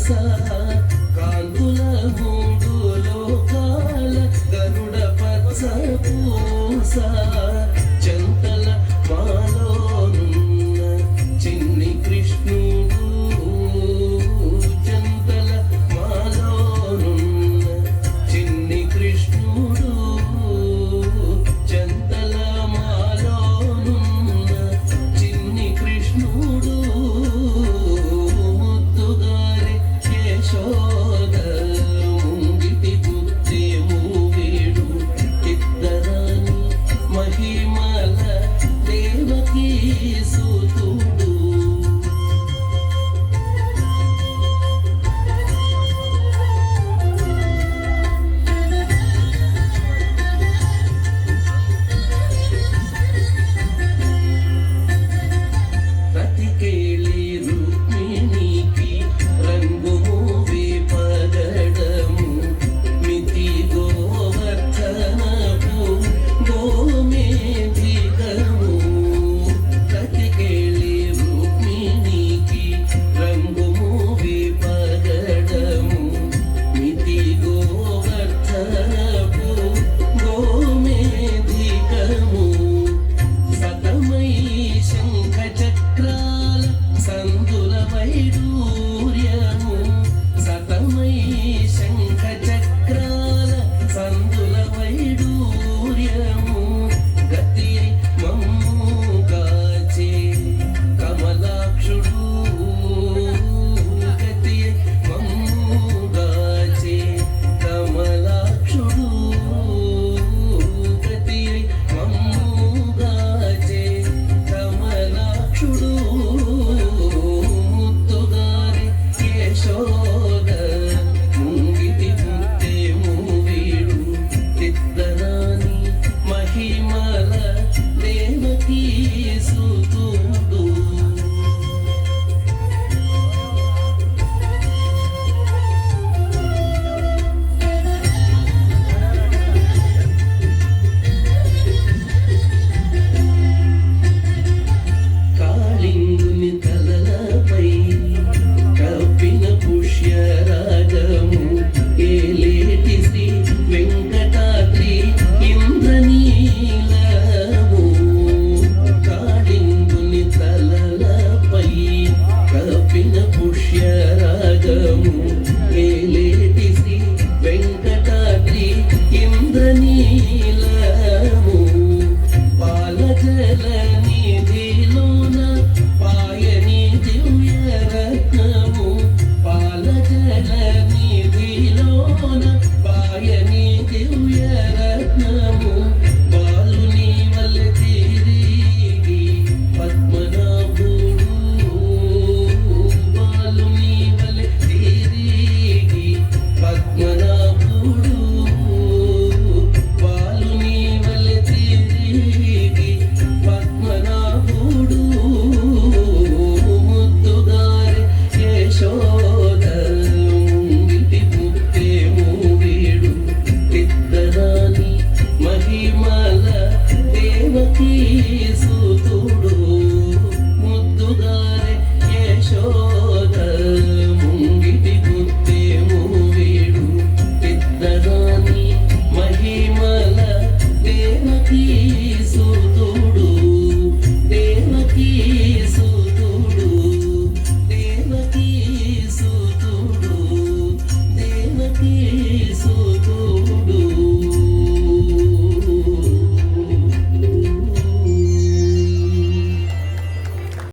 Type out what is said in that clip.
కాంతుల మూడు లోకాల గరుడ పచ్చ పూస చెంతల మాలోనున్న చిన్ని కృష్ణుడు చెంతల మాలోనున్న చిన్ని కృష్ణుడు చెంతల మాలోనున్న చిన్ని కృష్ణుడు ముద్దుగారి యశోద ముంగిటి బుద్ధి మూవీడు ఇద్దరాని మహిమల దేవకీ సుతుడు రతికేళి రుక్మిణికి రంగు మూవి పగడము మితి గోవర్ధనపు గోమేధికము రతికేళి రుక్మిణికి రంగు మూవి పగడము మితి గోవర్ధనపు గోమేధికము సతమై శంఖ చక్రాల సందుల వైడూర్యము సతమై శంఖ చక్రాల సందుల వైడూర్యము గతి మమ్ము గాచే కమలాక్షుడు గతి మమ్ము గాచే కమలాక్షుడు గతి మమ్ము గాచే కమలాక్షుడు ముద్దుగారి యశోద ముంగిటి బుద్ధి మూవీడు ఇద్దరాని మహిమల దేవకీ సుతుడు కాళింగుని తలలపై కప్పిన పుష్యరాగము ఏలేటి శ్రీ వెంకటాద్రి ఇంద్రనీలము కాళింగుని తలలపై కప్పిన పుష్యరాగము ఏలేటి శ్రీ వెంకటాద్రి ఇంద్రనీలము పాలజల నిధిలోన పాయని దివ్య రత్నము పాలజల నిధిలోన పాయని దివ్య రత్నము